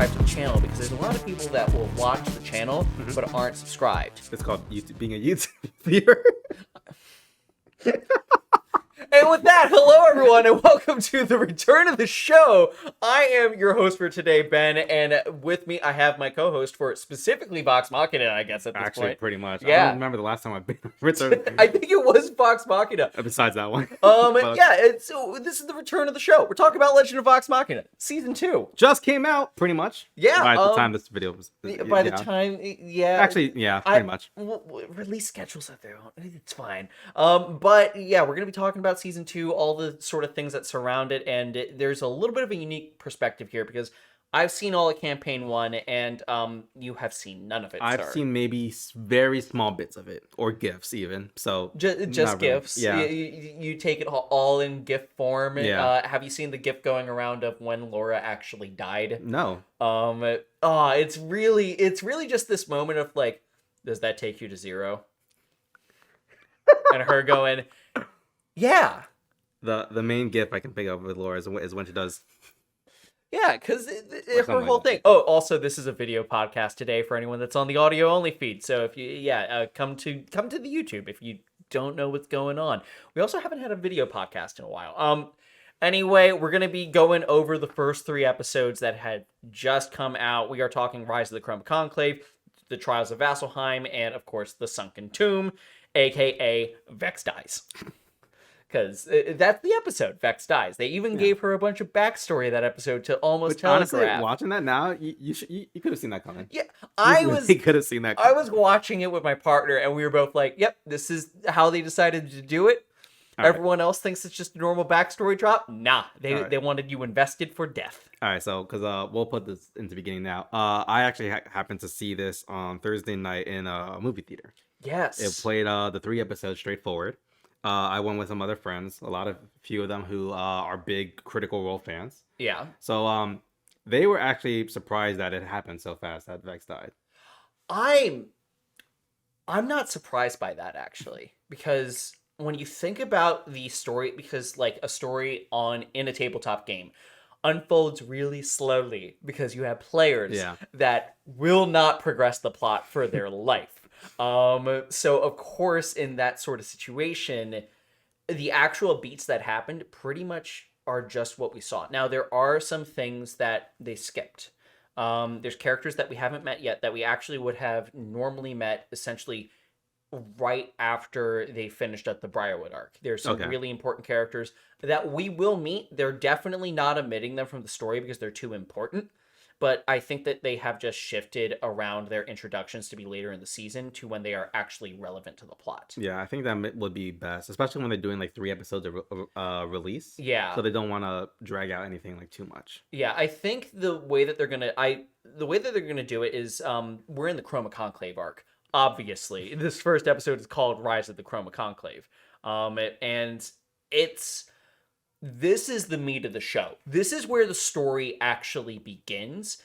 subscribe to the channel, because there's a lot of people that will watch the channel but aren't subscribed. It's called YouTube, being a YouTube viewer. And with that, hello everyone, and welcome to the return of the show. I am your host for today, Ben, and with me I have my co-host for specifically Vox Machina, I guess, at this Actually, point. pretty much. Yeah. I don't remember the last time I've been returned. I think it was Vox Machina. Besides that one. So this is the return of the show. We're talking about Legend of Vox Machina, Season 2. Just came out, pretty much. Yeah. By the time this video was... By the time, yeah. Actually, yeah, pretty much. Release schedules out there. It's fine. But yeah, we're going to be talking about Season 2, all the sort of things that surround it, and there's a little bit of a unique perspective here, because I've seen all of Campaign 1, and you have seen none of it, I've seen maybe very small bits of it, or GIFs even, so... Just GIFs? Really. Yeah. You take it all in GIF form? Yeah. Have you seen the GIF going around of when Laura actually died? No. It's really just this moment of, like, does that take you to 0? And her going, yeah. The main GIF I can think of with Laura is when she does... Yeah, because her whole thing. Oh, also, this is a video podcast today for anyone that's on the audio only feed. So if you, come to the YouTube if you don't know what's going on. We also haven't had a video podcast in a while. Anyway, we're gonna be going over the first 3 episodes that had just come out. We are talking Rise of the Chroma Conclave, the Trials of Vasselheim, and of course the Sunken Tomb, aka Vex Dies. Because that's the episode, Vex Dies. They even gave her a bunch of backstory that episode to almost telegraph. Honestly, watching that now, you could have seen that coming. Yeah, You could have seen that coming. I was watching it with my partner, and we were both like, yep, this is how they decided to do it. Everyone else thinks it's just a normal backstory drop. Nah, they wanted you invested for death. All right, so, because we'll put this into the beginning now. I actually happened to see this on Thursday night in a movie theater. Yes. It played the 3 episodes straightforward. I went with some other friends, few of them who are big Critical Role fans. Yeah. So they were actually surprised that it happened so fast that Vex died. I'm not surprised by that, actually, because when you think about the story, because like a story in a tabletop game unfolds really slowly because you have players that will not progress the plot for their life. So of course, in that sort of situation, the actual beats that happened pretty much are just what we saw. Now, there are some things that they skipped. There's characters that we haven't met yet that we actually would have normally met essentially right after they finished up the Briarwood arc. There's some really important characters that we will meet. They're definitely not omitting them from the story because they're too important. But I think that they have just shifted around their introductions to be later in the season to when they are actually relevant to the plot. Yeah, I think that would be best, especially when they're doing like 3 episodes of release. Yeah. So they don't want to drag out anything like too much. Yeah, I think the way that they're gonna do it is we're in the Chroma Conclave arc. Obviously, this first episode is called Rise of the Chroma Conclave, and this is the meat of the show. This is where the story actually begins.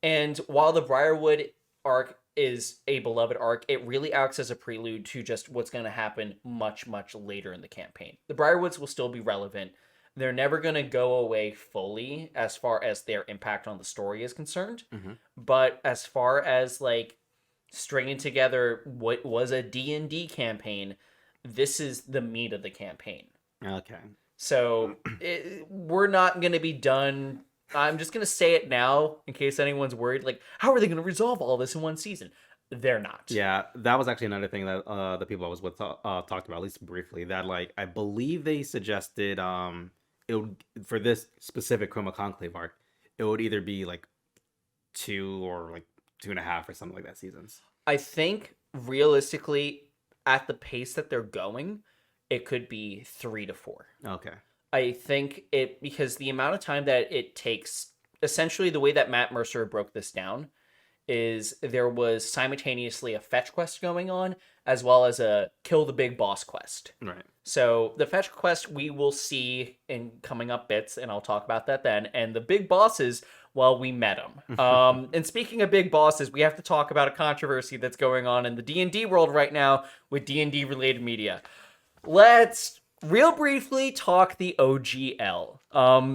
And while the Briarwood arc is a beloved arc, it really acts as a prelude to just what's going to happen much, much later in the campaign. The Briarwoods will still be relevant. They're never going to go away fully as far as their impact on the story is concerned. Mm-hmm. But as far as like stringing together what was a D&D campaign, this is the meat of the campaign. Okay. So we're not going to be done. I'm just going to say it now in case anyone's worried. Like, how are they going to resolve all this in one season? They're not. Yeah, that was actually another thing that the people I was with talked about, at least briefly, that like I believe they suggested it would, for this specific Chroma Conclave arc, it would either be like 2 or like 2.5 or something like that seasons. I think realistically, at the pace that they're going, it could be 3 to 4. Okay. I think because the amount of time that it takes, essentially the way that Matt Mercer broke this down is there was simultaneously a fetch quest going on as well as a kill the big boss quest. Right. So the fetch quest we will see in coming up bits, and I'll talk about that then. And the big bosses, well, we met them. And speaking of big bosses, we have to talk about a controversy that's going on in the D&D world right now with D&D related media. Let's real briefly talk the OGL.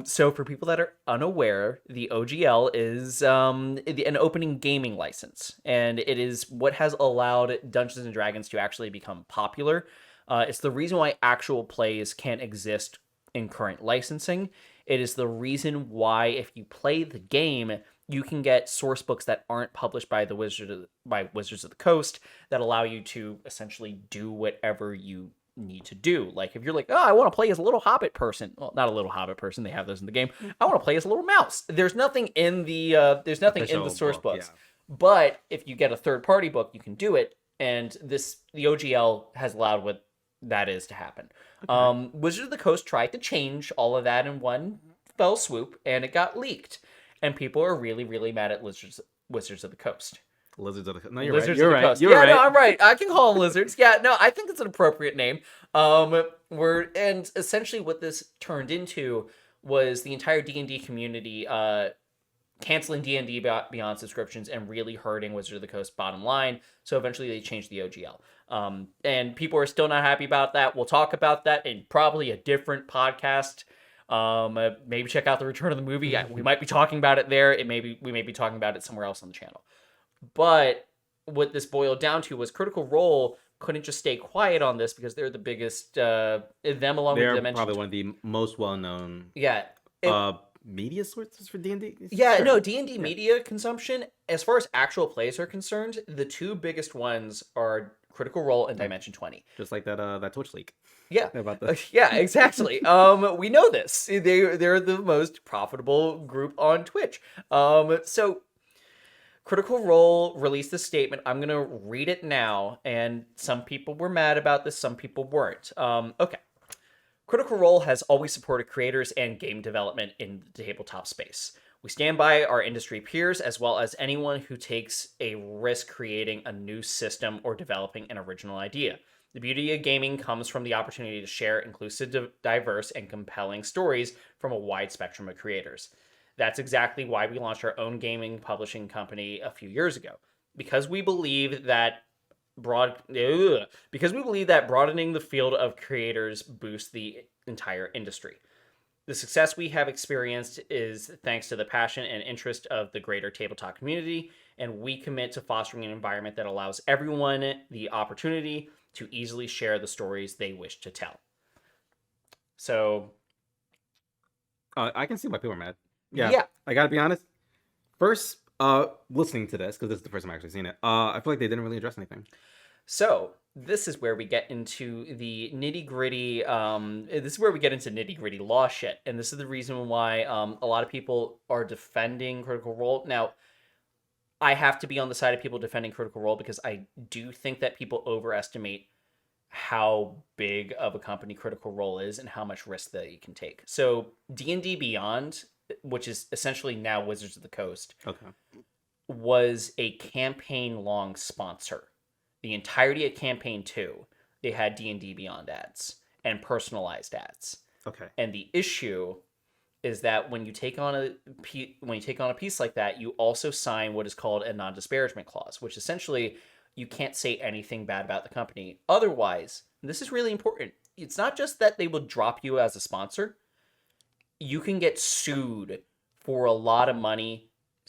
So for people that are unaware, the OGL is an opening gaming license, and it is what has allowed Dungeons and Dragons to actually become popular. It's the reason why actual plays can't exist in current licensing. It is the reason why if you play the game, you can get source books that aren't published by Wizards of the Coast that allow you to essentially do whatever you need to do. Like if you're like, oh, I want to play as a little hobbit person. Well, not a little hobbit person. They have those in the game. I want to play as a little mouse. There's nothing in the source books. Yeah. But if you get a third party book, you can do it. And the OGL has allowed what that is to happen. Okay. Wizards of the Coast tried to change all of that in one fell swoop, and it got leaked. And people are really, really mad at Wizards of the Coast. Lizards of the Coast. No, you're Lizards right. You're of the right. Coast. You're yeah, right. no, I'm right. I can call them lizards. Yeah, no, I think it's an appropriate name. And essentially what this turned into was the entire D&D community canceling D&D Beyond subscriptions and really hurting Wizards of the Coast bottom line. So eventually they changed the OGL. And people are still not happy about that. We'll talk about that in probably a different podcast. Maybe check out the Return of the Movie. We might be talking about it there. We may be talking about it somewhere else on the channel. But what this boiled down to was Critical Role couldn't just stay quiet on this because they're the biggest. Them along with Dimension. They're probably one of the most well-known. Yeah. Media sources for D&D. Yeah, sure. No, D&D media consumption. As far as actual plays are concerned, the two biggest ones are Critical Role and Dimension 20. Just like that Twitch leak. Yeah. About that. Yeah, exactly. We know this. They're the most profitable group on Twitch. So Critical Role released a statement. I'm going to read it now, and some people were mad about this, some people weren't. Okay. Critical Role has always supported creators and game development in the tabletop space. We stand by our industry peers as well as anyone who takes a risk creating a new system or developing an original idea. The beauty of gaming comes from the opportunity to share inclusive, diverse, and compelling stories from a wide spectrum of creators. That's exactly why we launched our own gaming publishing company a few years ago. Because we believe that broadening the field of creators boosts the entire industry. The success we have experienced is thanks to the passion and interest of the greater tabletop community, and we commit to fostering an environment that allows everyone the opportunity to easily share the stories they wish to tell. So, I can see why people are mad. Yeah. I gotta be honest. First, listening to this, because this is the first time I've actually seen it, I feel like they didn't really address anything. So, this is where we get into the nitty-gritty, law shit, and this is the reason why a lot of people are defending Critical Role. Now, I have to be on the side of people defending Critical Role because I do think that people overestimate how big of a company Critical Role is and how much risk they can take. So, D&D Beyond, which is essentially now Wizards of the Coast, was a campaign-long sponsor. The entirety of Campaign 2, they had D&D Beyond ads and personalized ads. Okay. And the issue is that when you take on a piece like that, you also sign what is called a non-disparagement clause, which essentially you can't say anything bad about the company. Otherwise, and this is really important, it's not just that they will drop you as a sponsor. You can get sued for a lot of money,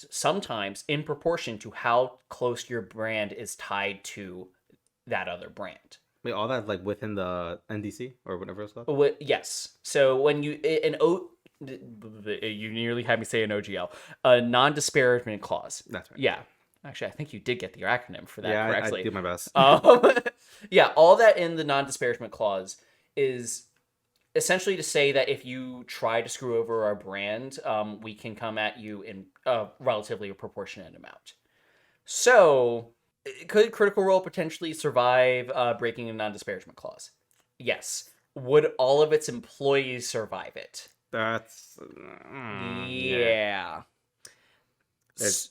sometimes in proportion to how close your brand is tied to that other brand. Wait, all that's like within the NDC or whatever it's called? Yes. So when you you nearly had me say an OGL, a non-disparagement clause. That's right. Yeah. Actually, I think you did get the acronym for that correctly. I did my best. Yeah, all that in the non-disparagement clause is essentially to say that if you try to screw over our brand, we can come at you in a relatively proportionate amount. So, could Critical Role potentially survive breaking a non-disparagement clause? Yes. Would all of its employees survive it? That's... yeah. There's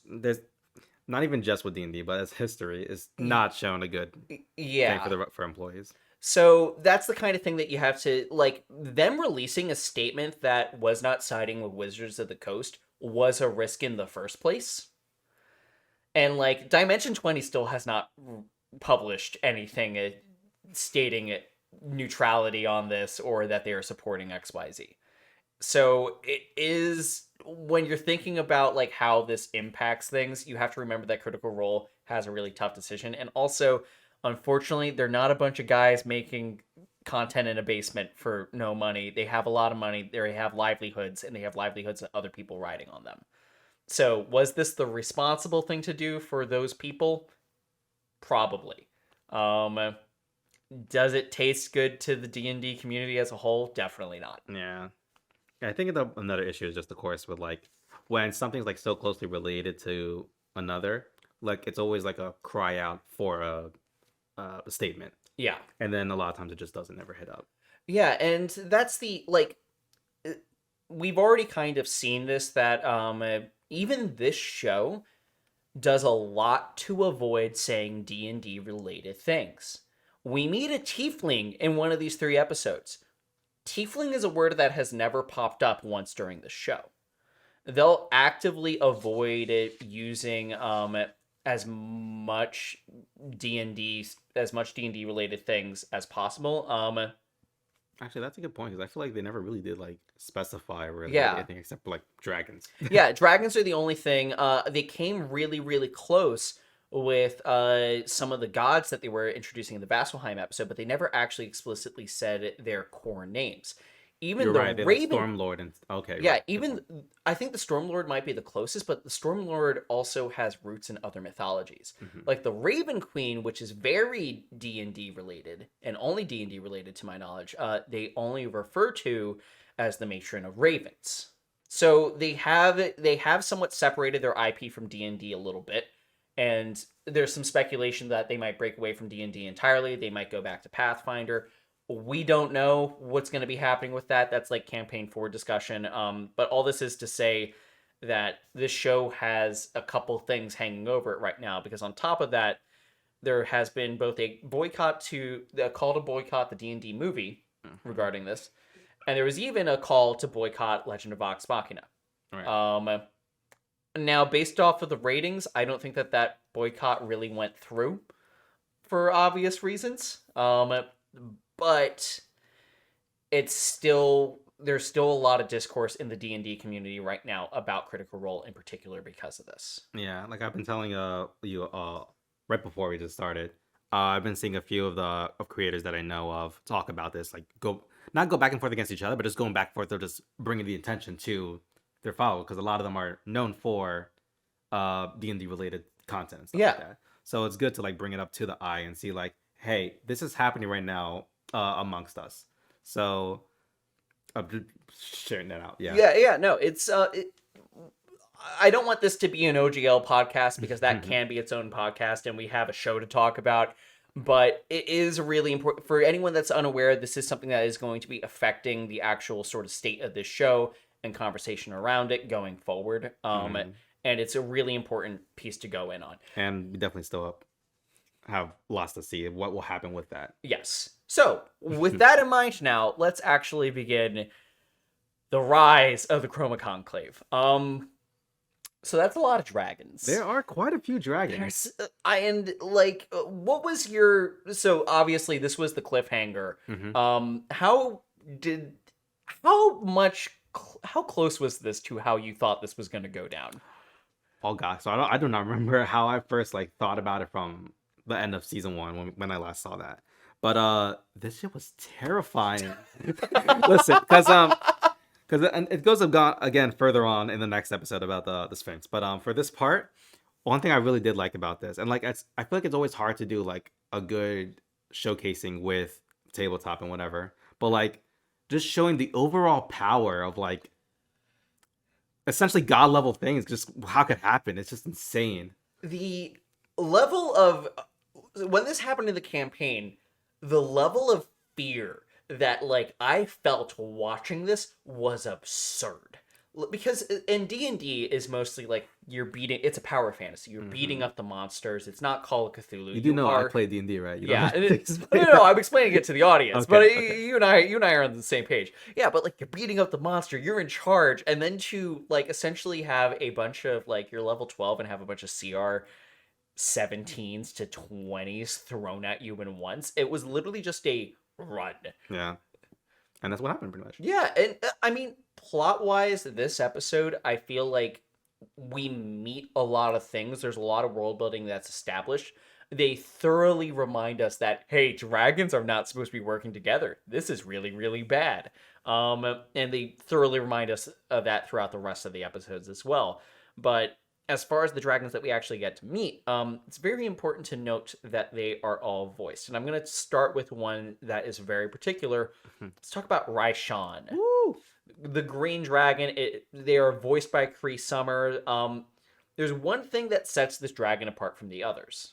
not even just with D&D, but as history is not shown a good thing for employees. So that's the kind of thing that you have to, like, them releasing a statement that was not siding with Wizards of the Coast was a risk in the first place. And, like, Dimension 20 still has not published anything stating neutrality on this or that they are supporting XYZ. So it is, when you're thinking about like how this impacts things, you have to remember that Critical Role has a really tough decision. And also, unfortunately, they're not a bunch of guys making content in a basement for no money. They have a lot of money, they have livelihoods, and they have livelihoods of other people riding on them. So was this the responsible thing to do for those people? Probably. Does it taste good to the D&D community as a whole? Definitely not. Yeah. I think another issue is just, of course, with like when something's like so closely related to another, like it's always like a cry out for a statement, Yeah. and then a lot of times it just doesn't ever hit up. Yeah, and that's the like we've already kind of seen this, that even this show does a lot to avoid saying D&D related things. We meet a tiefling in one of these 3 episodes. Tiefling is a word that has never popped up once during the show. They'll actively avoid it using as much D&D related things as possible. Actually, that's a good point, because I feel like they never really did like specify really Yeah. anything except for like dragons. Yeah, dragons are the only thing. They came really, really close with some of the gods that they were introducing in the Vasselheim episode, but they never actually explicitly said their core names. Even You're the right. They Raven, like Stormlord and okay. yeah, Right. even I think the Stormlord might be the closest, but the Stormlord also has roots in other mythologies, Mhm. like the Raven Queen, which is very D&D related and only D&D related to my knowledge. They only refer to as the matron of ravens. So they have somewhat separated their IP from D&D a little bit, and there's some speculation that they might break away from D&D entirely. They might go back to Pathfinder. We don't know what's going to be happening with that. That's like campaign 4 discussion. But all this is to say that this show has a couple things hanging over it right now, because on top of that, there has been both a call to boycott the D&D movie regarding this, and there was even a call to boycott Legend of Vox Machina. Right. Now, based off of the ratings, I don't think that boycott really went through for obvious reasons. But there's still a lot of discourse in the D&D community right now about Critical Role in particular because of this. Yeah, like I've been telling you right before we just started. I've been seeing a few of creators that I know of talk about this, like not go back and forth against each other, but just going back and forth. They're just bringing the attention to their follow, because a lot of them are known for D&D related content and stuff like that. So it's good to like bring it up to the eye and see like, hey, this is happening right now amongst us. So I'm just sharing that out. Yeah. No, it's I don't want this to be an OGL podcast, because that can be its own podcast and we have a show to talk about. But it is really important for anyone that's unaware. This is something that is going to be affecting the actual sort of state of this show and conversation around it going forward. And it's a really important piece to go in on. And we definitely still have lots to see what will happen with that. Yes. So, with that in mind now, let's actually begin the rise of the Chroma Conclave. So that's a lot of dragons. There are quite a few dragons. What was your... So, obviously, this was the cliffhanger. How close was this to how you thought this was going to go down? Oh gosh, so I do not remember how I first like thought about it from the end of season 1 when I last saw that. But this shit was terrifying. Listen, because it goes again further on in the next episode about the Sphinx. But for this part, one thing I really did like about this, and like I feel like it's always hard to do like a good showcasing with tabletop and whatever, but like just showing the overall power of like essentially god level things, just how it could happen. It's just insane. The level of... When this happened in the campaign, the level of fear that like I felt watching this was absurd. Because in D&D is mostly like it's a power fantasy. You're beating up the monsters. It's not Call of Cthulhu. You do know I play D&D, right? Yeah. No, I'm explaining it to the audience. Okay, but okay. you and I are on the same page. Yeah, but like you're beating up the monster, you're in charge, and then to like essentially have a bunch of like you're level 12 and have a bunch of CR 17s to 20s thrown at you in once. It was literally just a run. Yeah, and that's what happened pretty much. Yeah, and I mean, plot-wise, this episode, I feel like we meet a lot of things. There's a lot of world building that's established. They thoroughly remind us that, hey, dragons are not supposed to be working together. This is really, really bad. And they thoroughly remind us of that throughout the rest of the episodes as well. But as far as the dragons that we actually get to meet, it's very important to note that they are all voiced. And I'm going to start with one that is very particular. Let's talk about Raishan. Woo! The green dragon, they are voiced by Cree Summer. There's one thing that sets this dragon apart from the others.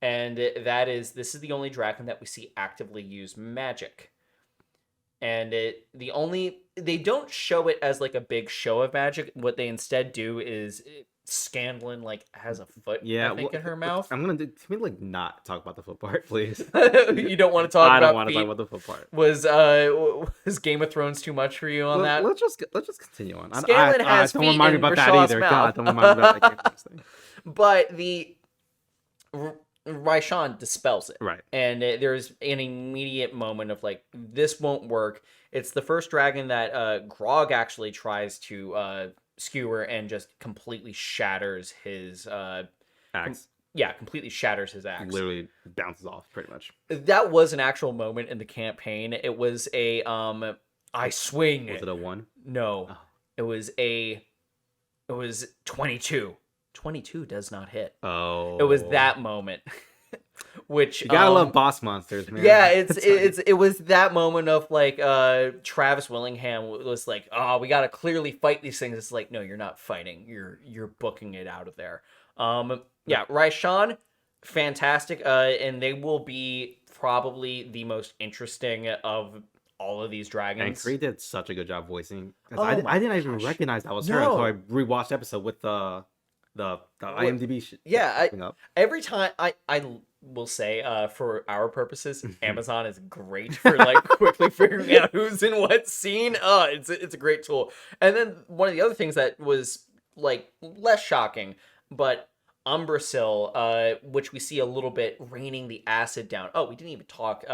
And that is, this is the only dragon that we see actively use magic. And they don't show it as like a big show of magic. What they instead do is Scanlan like has a foot, I think, in her mouth. I'm gonna can we like not talk about the foot part, please? You don't want to talk about I don't want to feet? talk about the foot part. Was Game of Thrones too much for you on that? Let's just continue on. Scanlan has don't feet remind me in about that Rashaw's either. mouth. God, don't remind me about that Game of Thrones thing. But the Raishan dispels it. Right. And there's an immediate moment of like, this won't work. It's the first dragon that Grog actually tries to skewer and just completely shatters his axe. Completely shatters his axe. Literally bounces off pretty much. That was an actual moment in the campaign. It was a I swing. Was it a 1? No. Oh. It was 22. 22 does not hit. Oh. It was that moment. Which you gotta love boss monsters, man. Yeah, it was that moment of like Travis Willingham was like, oh, we gotta clearly fight these things. It's like, no, you're not fighting. You're booking it out of there. Yeah, Raishan, fantastic. And they will be probably the most interesting of all of these dragons. And Cree did such a good job voicing. Oh I my didn't even gosh. recognize that was her No. until I rewatched the episode with the IMDb shit. Yeah, up. every time I will say, for our purposes, Amazon is great for like quickly figuring out who's in what scene. It's a great tool. And then one of the other things that was like less shocking, but Umbrasyl, which we see a little bit raining the acid down. Oh, we didn't even talk.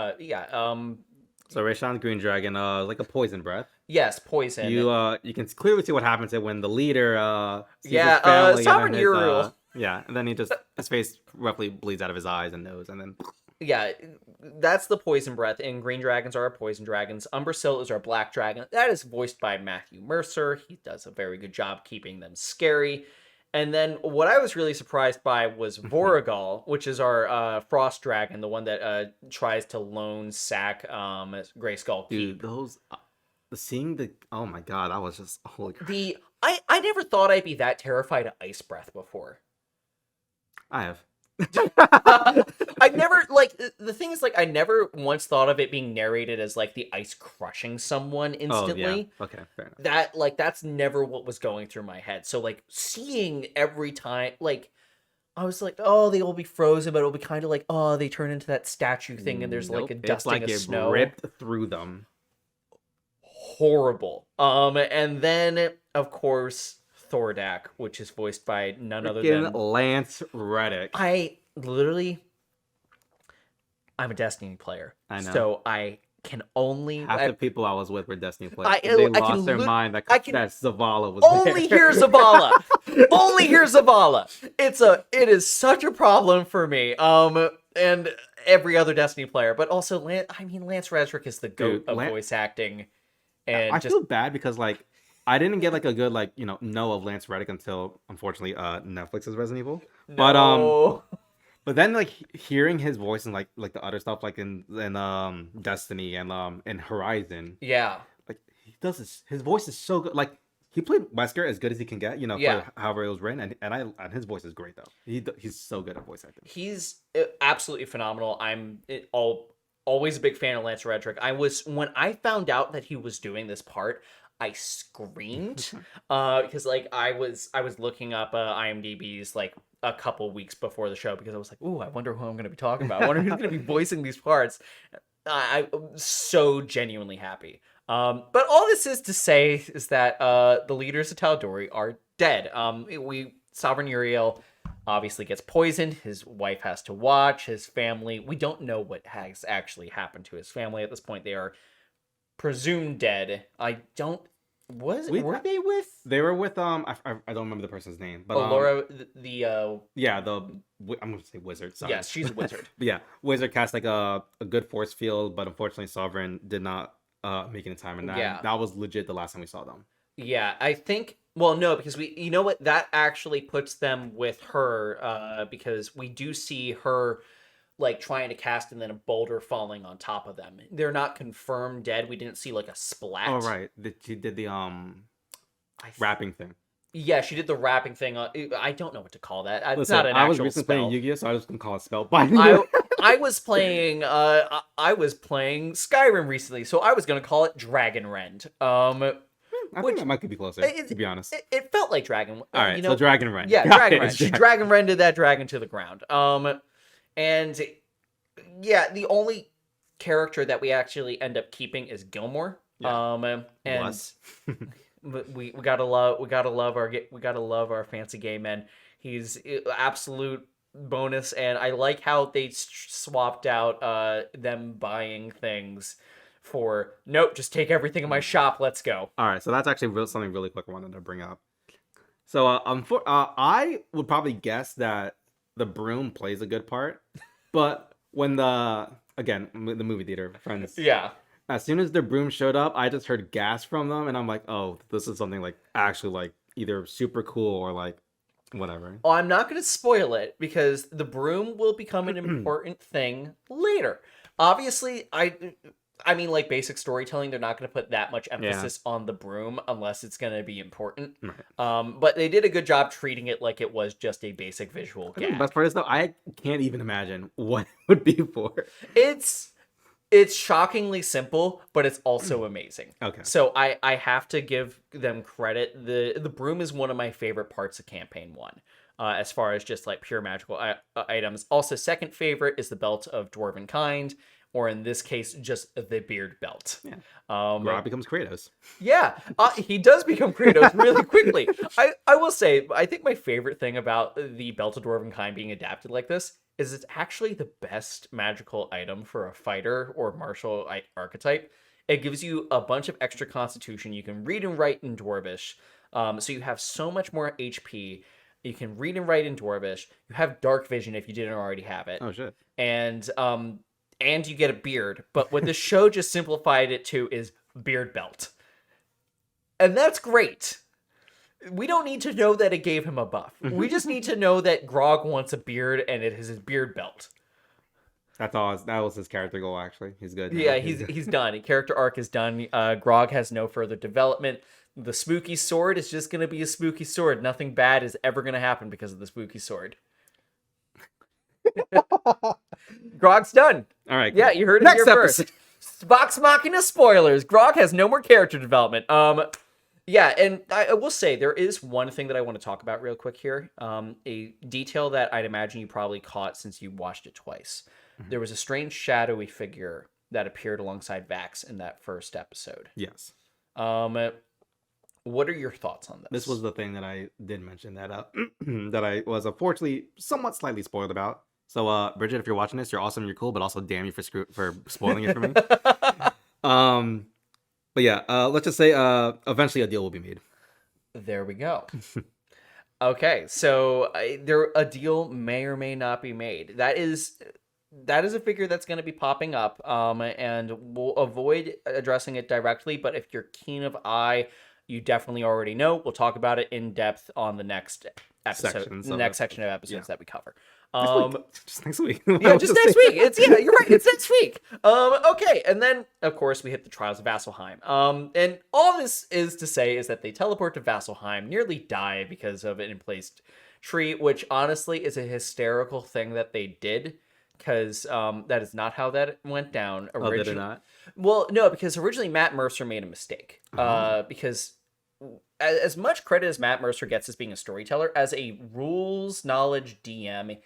So Raishan's green dragon, like a poison breath. Yes, poison. You can clearly see what happens when the leader sees his Yeah, family, Sovereign and then Uriel. yeah, and then his face roughly bleeds out of his eyes and nose, and then Yeah, that's the poison breath, and green dragons are our poison dragons. Umbrasyl is our black dragon. That is voiced by Matthew Mercer. He does a very good job keeping them scary. And then what I was really surprised by was Voragal, which is our frost dragon, the one that tries to lone sack Greyskull Keep. dude, those oh my god, I was just holy crap. I never thought I'd be that terrified of ice breath before. I have. I never the thing is like I never once thought of it being narrated as like the ice crushing someone instantly. Oh, yeah. Okay, fair enough. That's never what was going through my head. So like seeing every time, like I was like, oh, they will be frozen, but it'll be kind of like, oh, they turn into that statue thing, and there's like a dusting of snow. Ripped through them. Horrible. And then of course Thordak, which is voiced by none other than Lance Reddick. I'm a Destiny player. I know. So I can only Half the people I was with were Destiny players. They I lost their mind that Zavala was only there. hear Zavala. Only hear Zavala. It is such a problem for me. And every other Destiny player, but also Lance Reddick is the goat of voice acting. And I feel bad because like I didn't get like a good know of Lance Reddick until unfortunately Netflix's Resident Evil. No. But then like hearing his voice and like the other stuff like in Destiny and Horizon. Yeah. Like he does his voice is so good. Like he played Wesker as good as he can get, for however it was written, and his voice is great though. He's so good at voice acting. He's absolutely phenomenal. Always a big fan of Lance Reddick. When I found out that he was doing this part, I screamed because like I was looking up IMDb's like a couple weeks before the show because I was like, ooh, I wonder who I'm going to be talking about. I wonder who's going to be voicing these parts. I'm so genuinely happy. But all this is to say is that the leaders of Tal'dorei are dead. Sovereign Uriel obviously gets poisoned. His wife has to watch. His family, we don't know what has actually happened to his family at this point. They are presumed dead. I don't. Were they with They were with I don't remember the person's name, but Laura? yeah, I'm gonna say wizard. Sorry. Yes, she's a wizard. But yeah, wizard cast like a good force field, but unfortunately, Sovereign did not make it in time, and that was legit the last time we saw them. Yeah, I think. Well, no, because you know what, that actually puts them with her, because we do see her like trying to cast and then a boulder falling on top of them. They're not confirmed dead. We didn't see like a splat. Oh right, she did the wrapping thing. Yeah, she did the wrapping thing. I don't know what to call that. It's Listen, not an actual I was recently spell. playing Yu-Gi-Oh, so I was gonna call it spell binding. I was playing Skyrim recently, so I was gonna call it Dragon Rend. I think that might be closer, to be honest. It felt like Dragon. All right, so Dragon Rend. Yeah, Dragon Rend. She Dragon Rended that dragon to the ground. And yeah, the only character that we actually end up keeping is Gilmore. Yeah. And we gotta love our fancy gay men. He's absolute bonus, and I like how they swapped out them buying things for nope, just take everything in my shop, let's go. All right, so that's actually something really quick I wanted to bring up. So I would probably guess that the broom plays a good part, but when the movie theater friends, yeah, as soon as the broom showed up, I just heard gas from them, and I'm like, oh, this is something like actually like either super cool or like whatever. Oh, I'm not going to spoil it because the broom will become an important thing later. Obviously, I mean, like basic storytelling, they're not going to put that much emphasis on the broom unless it's going to be important. Right. But they did a good job treating it like it was just a basic visual gag. The best part is though, I can't even imagine what it would be for. It's shockingly simple, but it's also amazing. Okay. So I have to give them credit. The broom is one of my favorite parts of campaign 1. As far as just like pure magical items. Also, second favorite is the belt of dwarven kind. Or in this case, just the beard belt. Yeah. Rob becomes Kratos. Yeah, he does become Kratos really quickly. I will say, I think my favorite thing about the belt of dwarven kind being adapted like this is it's actually the best magical item for a fighter or martial archetype. It gives you a bunch of extra constitution. You can read and write in Dwarvish, so you have so much more HP. You can read and write in Dwarvish. You have dark vision if you didn't already have it. Oh shit! And you get a beard. But what the show just simplified it to is beard belt. And that's great. We don't need to know that it gave him a buff. We just need to know that Grog wants a beard and it is his beard belt. That's all. That was his character goal, actually. He's good. Yeah, he's done. Character arc is done. Grog has no further development. The spooky sword is just going to be a spooky sword. Nothing bad is ever going to happen because of the spooky sword. Grog's done. All right. Yeah, you heard it here first. Vox Machina spoilers. Grog has no more character development. Yeah, and I will say there is one thing that I want to talk about real quick here. A detail that I'd imagine you probably caught since you watched it twice. Mm-hmm. There was a strange shadowy figure that appeared alongside Vax in that first episode. Yes. What are your thoughts on this? This was the thing that I did mention that that I was unfortunately somewhat slightly spoiled about. So, Bridget, if you're watching this, you're awesome, you're cool, but also damn you for spoiling it for me. But yeah, let's just say eventually a deal will be made. There we go. Okay, so a deal may or may not be made. That is a figure that's going to be popping up, and we'll avoid addressing it directly, but if you're keen of eye, you definitely already know. We'll talk about it in depth on the next episode, section of episodes that we cover. Just next week. Yeah, just next week. You're right. It's next week. Okay, and then of course we hit the Trials of Vasselheim. And all this is to say is that they teleport to Vasselheim, nearly die because of an emplaced tree, which honestly is a hysterical thing that they did, because that is not how that went down originally. Oh, did it not? Well, no, because originally Matt Mercer made a mistake. Because as much credit as Matt Mercer gets as being a storyteller, as a rules knowledge DM,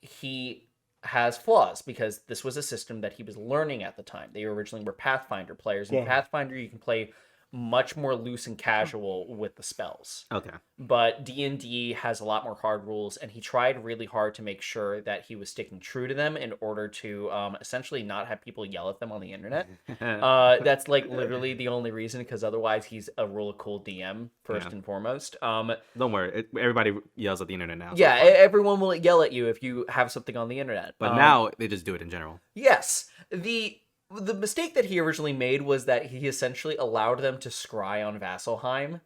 he has flaws because this was a system that he was learning at the time. They originally were Pathfinder players. In Pathfinder, you can play much more loose and casual with the spells. Okay. But D&D has a lot more hard rules, and he tried really hard to make sure that he was sticking true to them in order to essentially not have people yell at them on the internet. That's like literally the only reason, because otherwise he's a really cool DM first and foremost. Don't worry, everybody yells at the internet now. Yeah, everyone will yell at you if you have something on the internet. But now they just do it in general. Yes. The mistake that he originally made was that he essentially allowed them to scry on Vasselheim,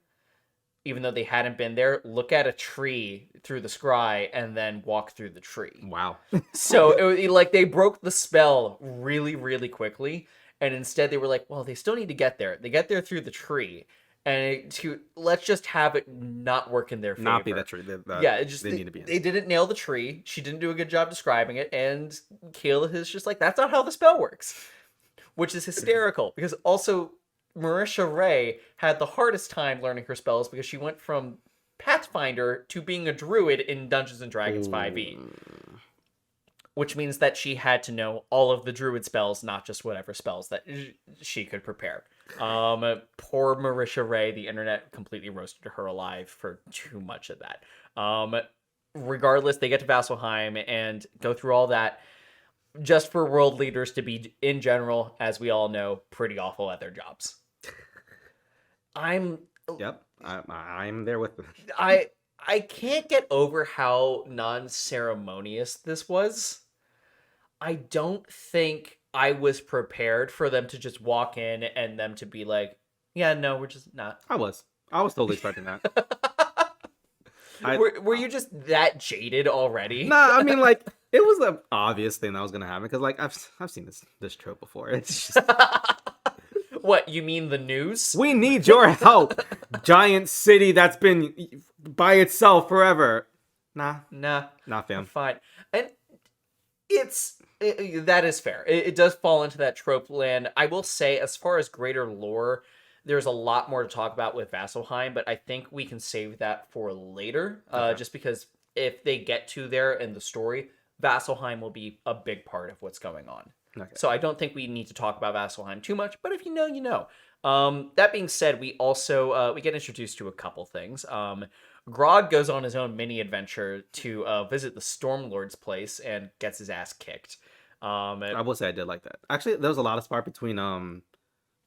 even though they hadn't been there, look at a tree through the scry, and then walk through the tree. Wow. So, like, they broke the spell really, really quickly, and instead they were like, well, they still need to get there. They get there through the tree, and let's just have it not work in their favor. Not be that tree. They need to be in. They didn't nail the tree. She didn't do a good job describing it, and Kayla is just like, that's not how the spell works. Which is hysterical, because also Marisha Ray had the hardest time learning her spells because she went from Pathfinder to being a druid in Dungeons & Dragons 5e. Which means that she had to know all of the druid spells, not just whatever spells that she could prepare. Poor Marisha Ray, the internet completely roasted her alive for too much of that. Regardless, they get to Vasselheim and go through all that, just for world leaders to be, in general, as we all know, pretty awful at their jobs. I'm there with them. I can't get over how non-ceremonious this was. I don't think I was prepared for them to just walk in and them to be like, yeah, no, we're just not. I was totally expecting that. Were you just that jaded already? Nah, I mean, like, it was an obvious thing that was gonna happen because, like, I've seen this trope before. It's just... What, you mean the news? We need your help, giant city that's been by itself forever. Nah, fam. Fine, and that is fair. It does fall into that trope land. I will say, as far as greater lore, there's a lot more to talk about with Vasselheim, but I think we can save that for later. Just because if they get to there in the story, Vasselheim will be a big part of what's going on. Okay. So I don't think we need to talk about Vasselheim too much, but if you know, you know. That being said, we also we get introduced to a couple things. Grog goes on his own mini adventure to visit the Stormlord's place and gets his ass kicked. I will say I did like that. Actually, there was a lot of spark between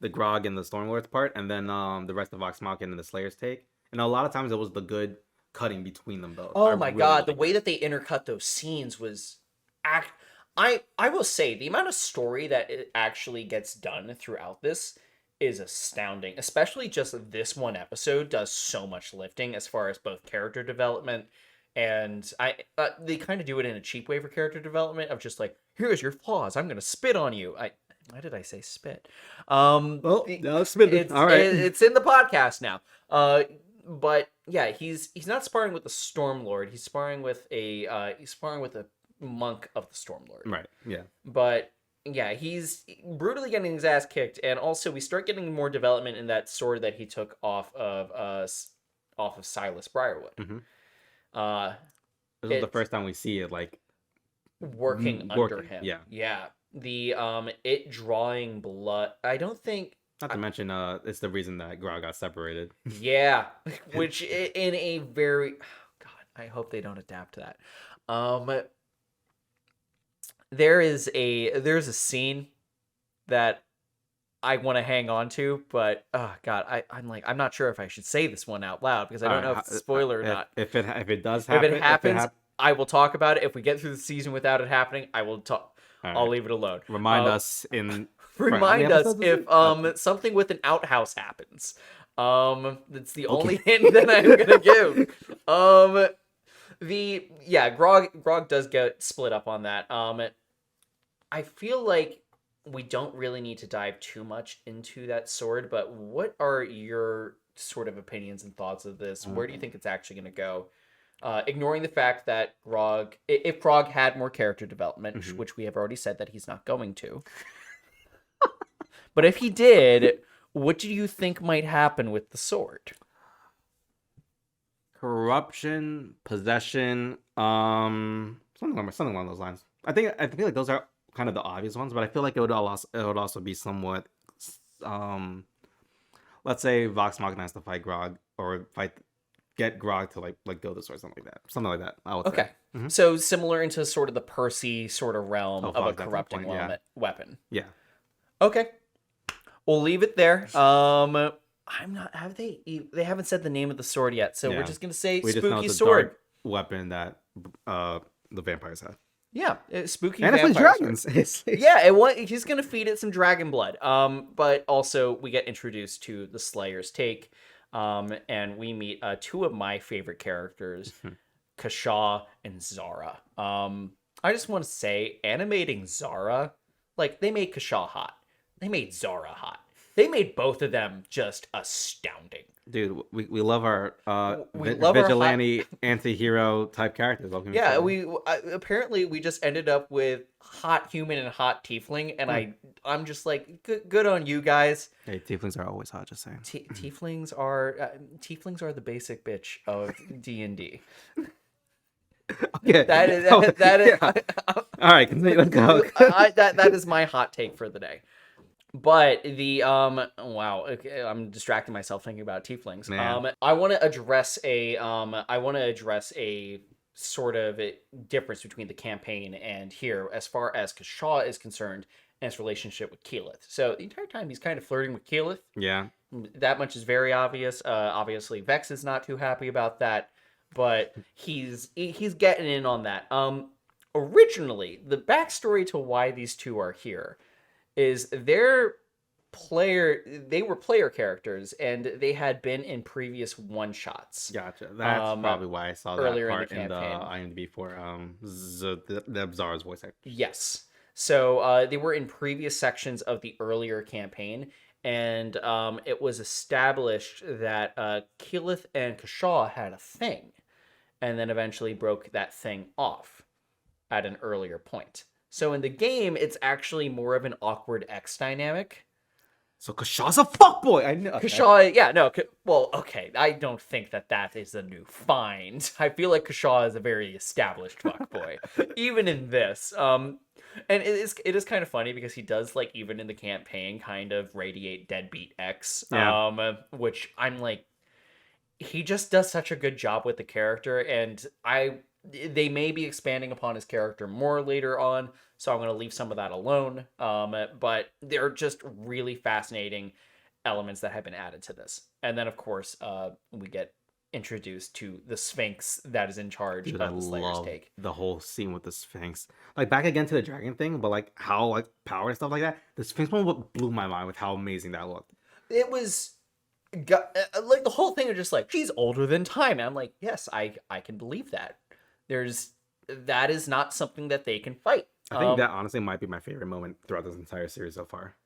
the Grog and the Stormlord's part, and then the rest of Vox Machina and the Slayer's take. And a lot of times it was the good cutting between them both. Oh my god, the way that they intercut those scenes was I will say the amount of story that it actually gets done throughout this is astounding. Especially just this one episode does so much lifting as far as both character development and they kind of do it in a cheap way for character development of just like, here's your flaws, I'm gonna spit on you. Why did I say spit? Well, no, spit. All right, it's in the podcast now. But yeah, he's not sparring with the Stormlord. He's sparring with a monk of the Stormlord. Right. Yeah. But yeah, he's brutally getting his ass kicked, and also we start getting more development in that sword that he took off of Silas Briarwood. Mm-hmm. This is the first time we see it like working under him. Yeah. Yeah. The it drawing blood. I don't think. Not to mention, it's the reason that Grog got separated. Yeah, which in a very God, I hope they don't adapt to that. There's a scene that I want to hang on to, but oh god, I'm not sure if I should say this one out loud because I don't know if it's a spoiler or not. If it does happen, if it happens, I will talk about it. If we get through the season without it happening, I will talk. Right. I'll leave it alone. Remind us in. Remind us if something with an outhouse happens. That's the only hint that I'm gonna give. Grog does get split up on that. I feel like we don't really need to dive too much into that sword, but what are your sort of opinions and thoughts of this? Where do you think it's actually gonna go? Ignoring the fact that if Grog had more character development, which we have already said that he's not going to. But if he did, what do you think might happen with the sword? Corruption, possession, something along those lines. I feel like those are kind of the obvious ones, but I feel like it would also be somewhat let's say Vox Machina has to fight Grog or get Grog to like go this way, something like that. I would say. Okay. So similar into sort of the Percy sort of realm Oh, of a fuck, that's the corrupting point. Yeah, weapon. yeah. Okay. We'll leave it there. I'm not. Have they? They haven't said the name of the sword yet, so we're Yeah. just gonna say We just know spooky it's a sword. dark weapon that the vampires have. Yeah, spooky And it's with vampire dragons. sword. Yeah, he's gonna feed it some dragon blood. But also we get introduced to the Slayer's take, and we meet two of my favorite characters, Kashaw and Zara. I just want to say, animating Zara, like they made Kashaw hot, they made Zara hot. They made both of them just astounding. Dude, we love our We love our vigilante anti-hero type characters. Yeah, apparently we just ended up with hot human and hot tiefling, and I'm just like, good on you guys. Hey, tieflings are always hot. Just saying. Tieflings are the basic bitch of D&D. Okay. That is. All right, continue. Let's go. That is my hot take for the day. But the wow, okay, I'm distracting myself thinking about tieflings. Man. I want to address a sort of a difference between the campaign and here as far as Kashaw is concerned and his relationship with Keyleth. So the entire time he's kind of flirting with Keyleth. Yeah. That much is very obvious. Obviously Vex is not too happy about that, but he's getting in on that. Originally, the backstory to why these two are here is they were player characters and they had been in previous one-shots. Gotcha. That's probably why I saw that earlier part in the in the campaign. IMDb for the Zara's voice actor. Yes. So they were in previous sections of the earlier campaign, and it was established that Keyleth and Kashaw had a thing, and then eventually broke that thing off at an earlier point. So in the game, it's actually more of an awkward X dynamic. So Kashaw's a fuckboy. I know. Kashaw, yeah, no, well, okay. I don't think that is a new find. I feel like Kashaw is a very established fuckboy, even in this. And it is kind of funny because he does, like, even in the campaign, kind of radiate deadbeat X. Yeah. Which I'm like, he just does such a good job with the character, and they may be expanding upon his character more later on, so I'm going to leave some of that alone. But they're just really fascinating elements that have been added to this. And then, of course, we get introduced to the Sphinx that is in charge of the Slayer's take. The whole scene with the Sphinx. Like, back again to the dragon thing, but like how like power and stuff like that. The Sphinx one blew my mind with how amazing that looked. It was like the whole thing is just like, she's older than time. And I'm like, yes, I can believe that. That is not something that they can fight. I think that honestly might be my favorite moment throughout this entire series so far.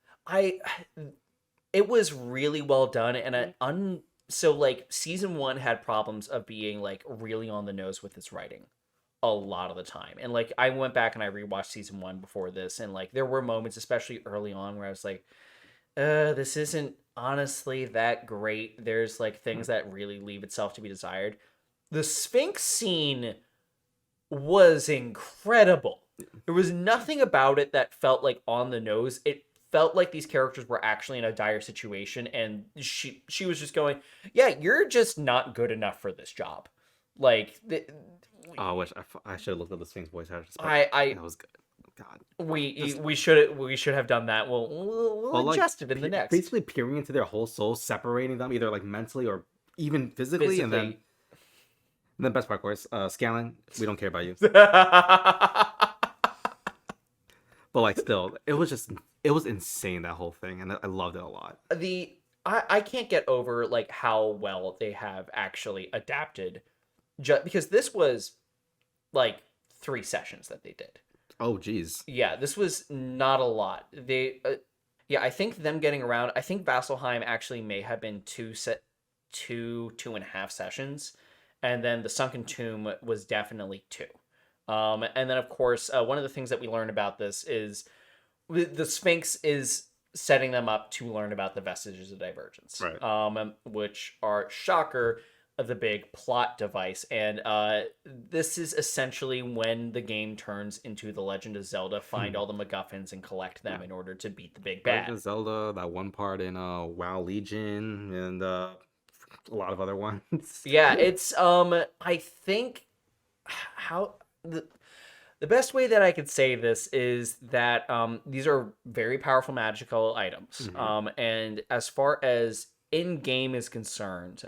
It was really well done, and so like season 1 had problems of being like really on the nose with its writing a lot of the time. And like I went back and I rewatched season 1 before this, and like there were moments, especially early on, where I was like, this isn't honestly that great. There's like things that really leave itself to be desired. The Sphinx scene was incredible. There was nothing about it that felt like on the nose. It felt like these characters were actually in a dire situation, and she was just going, yeah, you're just not good enough for this job. Like, I wish I should have looked at the Sphinx voice actor. That was good. God, we should have done that. We'll adjust it in the next. Basically, peering into their whole soul, separating them either like mentally or even physically. And then best part, of course, Scanlan, we don't care about you. But like, still, it was insane, that whole thing, and I loved it a lot. I can't get over like how well they have actually adapted, because this was like 3 sessions that they did. Oh, geez. Yeah, this was not a lot. I think them getting around. I think Vasselheim actually may have been 2.5 sessions, and then the Sunken Tomb was definitely 2. And then, of course, one of the things that we learn about this is the Sphinx is setting them up to learn about the vestiges of divergence, right? Which are, shocker, the big plot device. And this is essentially when the game turns into The Legend of Zelda, find all the MacGuffins and collect them in order to beat the big bad. Legend of Zelda, that one part in WoW Legion, and a lot of other ones. Yeah, it's I think how the best way that I could say this is that these are very powerful magical items. And as far as in-game is concerned,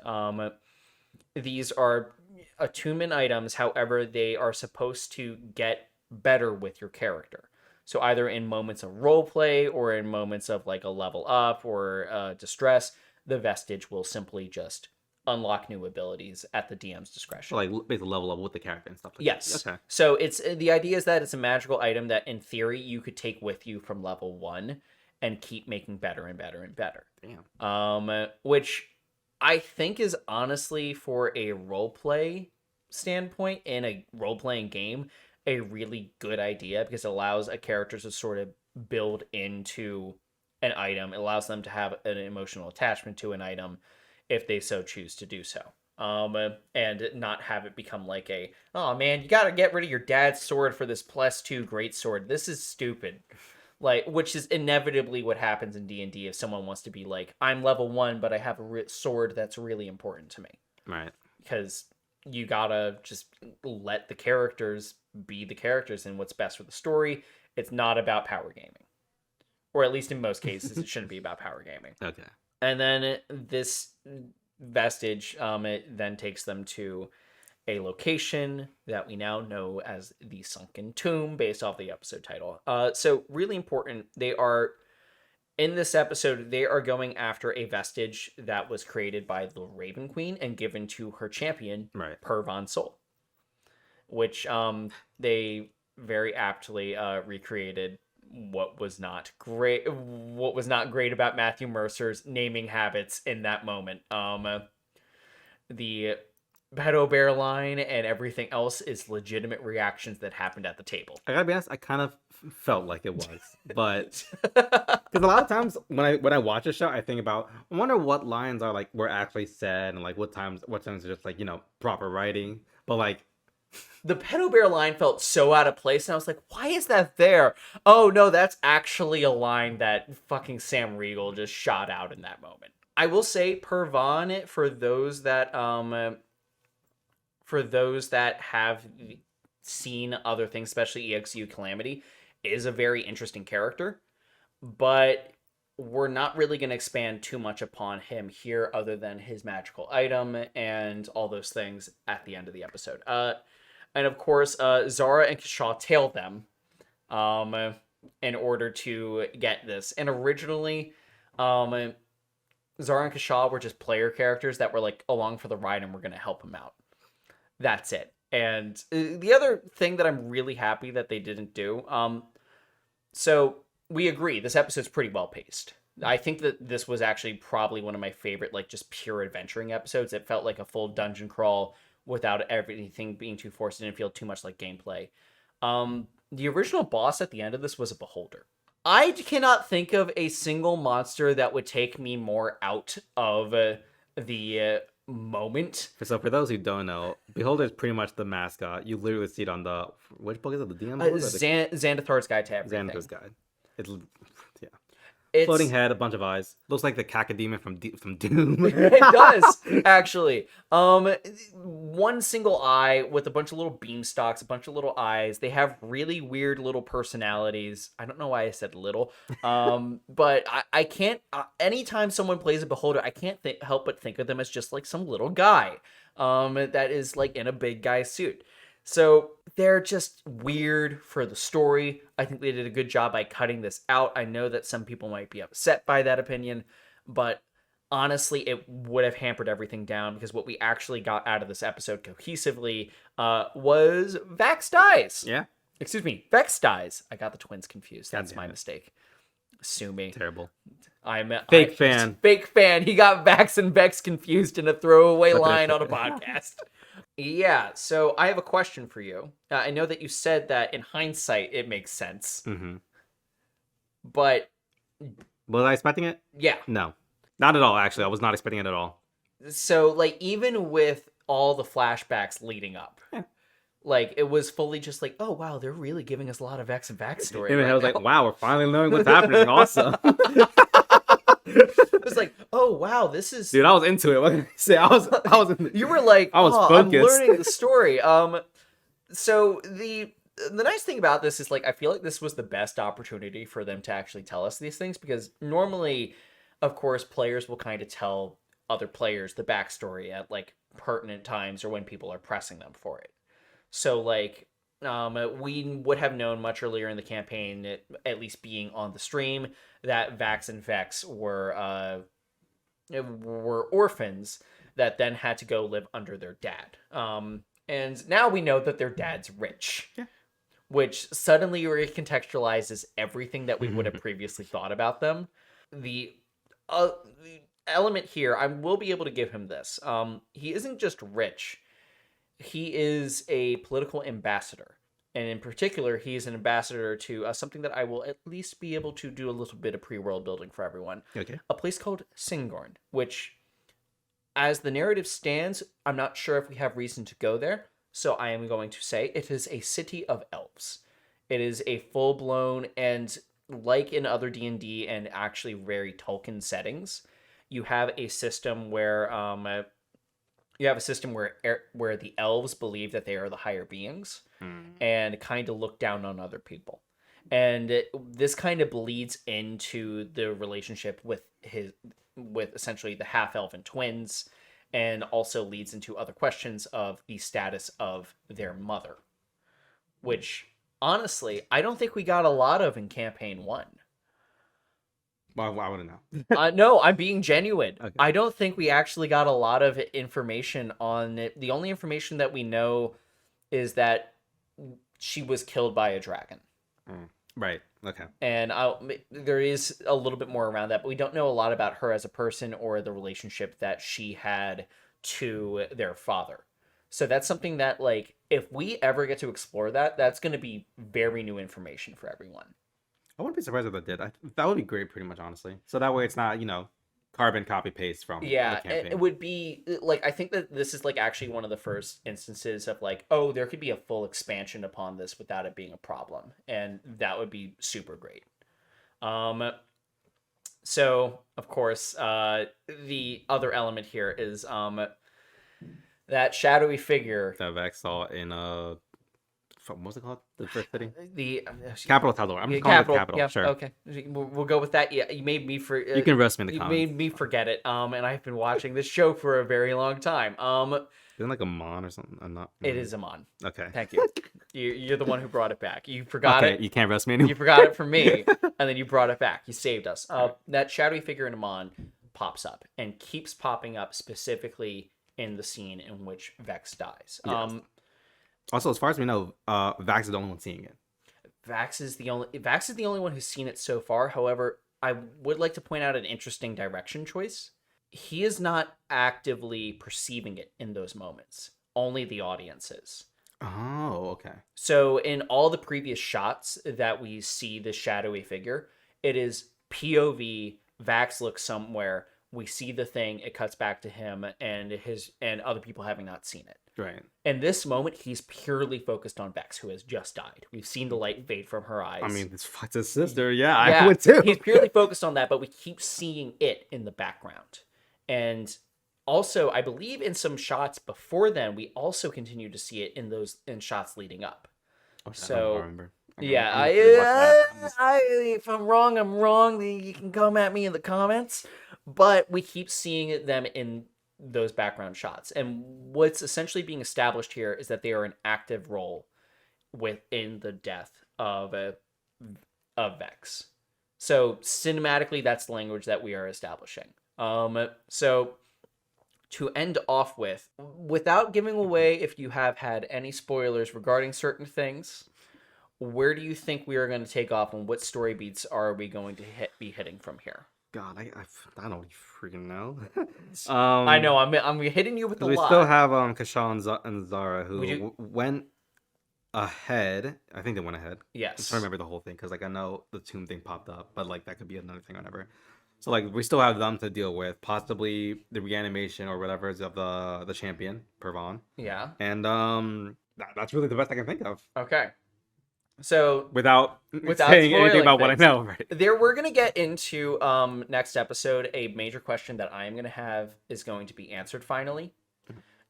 these are attunement items. However, they are supposed to get better with your character. So either in moments of roleplay or in moments of like a level up or distress, the vestige will simply just unlock new abilities at the DM's discretion. Like basically level up with the character and stuff like Yes. that. Okay. So it's the idea is that it's a magical item that in theory you could take with you from level 1 and keep making better and better and better. Damn. Which I think is honestly for a roleplay standpoint in a role-playing game a really good idea because it allows a character to sort of build into an item. It allows them to have an emotional attachment to an item if they so choose to do so. And not have it become like a, oh man, you gotta get rid of your dad's sword for this +2 great sword. This is stupid. Like, which is inevitably what happens in D&D if someone wants to be like, I'm level 1, but I have a sword that's really important to me. Right. Because you gotta just let the characters be the characters and what's best for the story. It's not about power gaming. Or at least in most cases, it shouldn't be about power gaming. Okay. And then this vestige, it then takes them to a location that we now know as the Sunken Tomb, based off the episode title. So really important, they are, in this episode, they are going after a vestige that was created by the Raven Queen and given to her champion, Right. Pervon Sol, which they very aptly recreated what was not great about Matthew Mercer's naming habits in that moment. The pedo bear line and everything else is legitimate reactions that happened at the table. I gotta be honest, I kind of felt like it was, but because a lot of times when I watch a show, I think about, I wonder what lines are like were actually said and like what times are just like, you know, proper writing, but like the pedo bear line felt so out of place, and I was like, why is that there? Oh no, that's actually a line that fucking Sam Riegel just shot out in that moment. I will say Pervon, for those that have seen other things, especially EXU Calamity, is a very interesting character, but we're not really going to expand too much upon him here other than his magical item and all those things at the end of the episode. And of course, Zara and Kashaw tail them in order to get this. And originally, Zara and Kashaw were just player characters that were like along for the ride and we're going to help him out. That's it. And the other thing that I'm really happy that they didn't do, so we agree, this episode's pretty well paced. I think that this was actually probably one of my favorite, like, just pure adventuring episodes. It felt like a full dungeon crawl without everything being too forced. It didn't feel too much like gameplay. The original boss at the end of this was a beholder. I cannot think of a single monster that would take me more out of the moment. So for those who don't know, Beholder is pretty much the mascot. You literally see it on the, which book is it? The DM book? Xanathar's Guide to Everything. Xanathar's Guide. It's It's, floating head, a bunch of eyes. Looks like the cacodemon from Doom. It does, actually. One single eye with a bunch of little beam stalks, a bunch of little eyes. They have really weird little personalities. I don't know why I said little. But I can't, anytime someone plays a Beholder, I can't help but think of them as just like some little guy that is like in a big guy suit. So they're just weird for the story. I think they did a good job by cutting this out. I know that some people might be upset by that opinion, but honestly, it would have hampered everything down because what we actually got out of this episode cohesively was Vax Dies. Yeah. Excuse me, Vex Dies. I got the twins confused. That's my it. mistake. Sue me. Terrible. I'm Fake fan. Fake fan. He got Vax and Vex confused in a throwaway line on a podcast. Yeah, so I have a question for you. I know that you said that in hindsight it makes sense. Mm-hmm. But was I expecting it? Yeah. No, not at all. Actually, I was not expecting it at all. So, like, even with all the flashbacks leading up, Yeah. like, it was fully just like, oh, wow, they're really giving us a lot of Vex and backstory And I right was like, now. wow, we're finally knowing what's happening. Awesome. It was like, oh, wow, this is... Dude, I was into it. What can I say? I was You were like, I was oh, I'm focused. learning the story. So the nice thing about this is, like, I feel like this was the best opportunity for them to actually tell us these things, because normally, of course, players will kind of tell other players the backstory at, like, pertinent times or when people are pressing them for it. So, like, we would have known much earlier in the campaign, at least being on the stream, that Vax and Vex were orphans that then had to go live under their dad. And now we know that their dad's rich, Yeah. which suddenly recontextualizes everything that we would have previously thought about them. The element here, I will be able to give him this. He isn't just rich, he is a political ambassador. And in particular, he is an ambassador to something that I will at least be able to do a little bit of pre-world building for everyone. Okay. A place called Singorn, which, as the narrative stands, I'm not sure if we have reason to go there. So I am going to say it is a city of elves. It is a full-blown, and like in other D&D and actually very Tolkien settings, you have a system where where the elves believe that they are the higher beings and kind of look down on other people. And this kind of bleeds into the relationship with essentially the half-elven twins, and also leads into other questions of the status of their mother, which honestly I don't think we got a lot of in campaign 1. Well, I wouldn't know. No, I'm being genuine. Okay. I don't think we actually got a lot of information on it. The only information that we know is that she was killed by a dragon. Right. Okay. And there is a little bit more around that, but we don't know a lot about her as a person or the relationship that she had to their father. So that's something that, like, if we ever get to explore that, that's going to be very new information for everyone. I wouldn't be surprised if that did. That would be great, pretty much, honestly. So that way it's not, carbon copy paste from the campaign. It would be like, I think that this is like actually one of the first instances of like, oh, there could be a full expansion upon this without it being a problem, and that would be super great. So of course, the other element here is that shadowy figure That Vex saw in what was it called? The first city? the Capital Tal'dorei. I'm just calling it Capital. Yeah, Sure. okay, we'll go with that. Yeah, you made me for. You can roast me in the You comments. made me forget it. And I've been watching this show for a very long time. Isn't it like a Mon or something? I'm not. It is Amon. Okay. Thank you. You're the one who brought it back. You forgot Okay, it. you can't roast me anymore. You forgot it from me, and then you brought it back. You saved us. That shadowy figure in Amon pops up and keeps popping up specifically in the scene in which Vex dies. Yes. Also, as far as we know, Vax is the only one seeing it. Vax is the only one who's seen it so far. However, I would like to point out an interesting direction choice. He is not actively perceiving it in those moments. Only the audience is. Oh, okay. So in all the previous shots that we see the shadowy figure, it is POV, Vax looks somewhere, we see the thing, it cuts back to him and other people having not seen it. Right. In this moment, he's purely focused on Vex, who has just died. We've seen the light fade from her eyes. I mean, it's his sister. Yeah, Yeah, I would too. He's purely focused on that, but we keep seeing it in the background. And also, I believe in some shots before then, we also continue to see it in shots leading up. Oh, So, I don't remember. Yeah, if I'm wrong, I'm wrong. You can come at me in the comments. But we keep seeing them in those background shots. And what's essentially being established here is that they are an active role within the death of Vex. So cinematically, that's the language that we are establishing. So to end off with, without giving away if you have had any spoilers regarding certain things, where do you think we are going to take off, and what story beats are we going to be hitting from here? God, I don't freaking know. I know I'm hitting you with a lot. We still have Kashaw and Zara who went ahead. I think they went ahead. Yes. I'm trying to remember the whole thing because I know the tomb thing popped up, but that could be another thing or whatever. So like we still have them to deal with, possibly the reanimation or whatever is of the champion, Pervon. Yeah. And that's really the best I can think of. Okay. So Without without saying anything spoiling about what I things, know, right? we're gonna get into next episode. A major question that I am gonna have is going to be answered finally,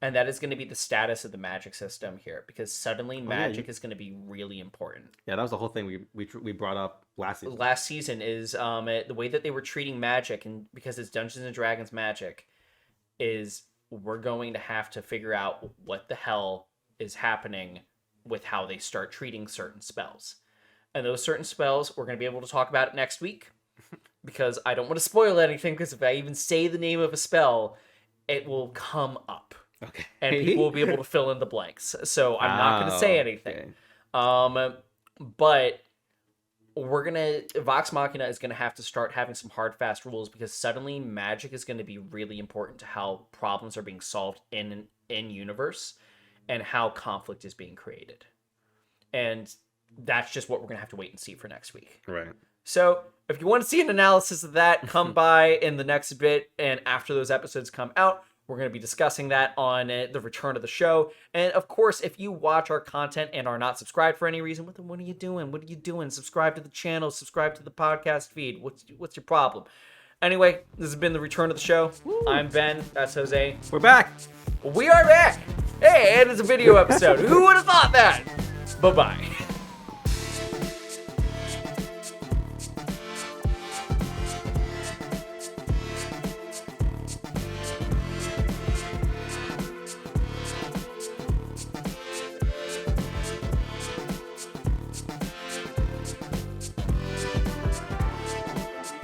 and that is going to be the status of the magic system here, because suddenly magic is going to be really important. Yeah, that was the whole thing we brought up last season. Last season is the way that they were treating magic, and because it's Dungeons and Dragons magic, is we're going to have to figure out what the hell is happening with how they start treating certain spells. And those certain spells, we're going to be able to talk about it next week, because I don't want to spoil anything, because if I even say the name of a spell, it will come up. Okay. And people will be able to fill in the blanks. So I'm not going to say anything. Okay. But Vox Machina is going to have to start having some hard, fast rules, because suddenly magic is going to be really important to how problems are being solved in universe and how conflict is being created. And that's just what we're going to have to wait and see for next week. Right. So if you want to see an analysis of that, come by in the next bit. And after those episodes come out, we're going to be discussing that on the return of the show. And of course, if you watch our content and are not subscribed for any reason, what are you doing? What are you doing? Subscribe to the channel, subscribe to the podcast feed. What's your problem? Anyway, this has been the return of the show. Woo. I'm Ben. That's Jose. We're back. We are back. Hey, and it's a video episode. Who would have thought that? Bye-bye.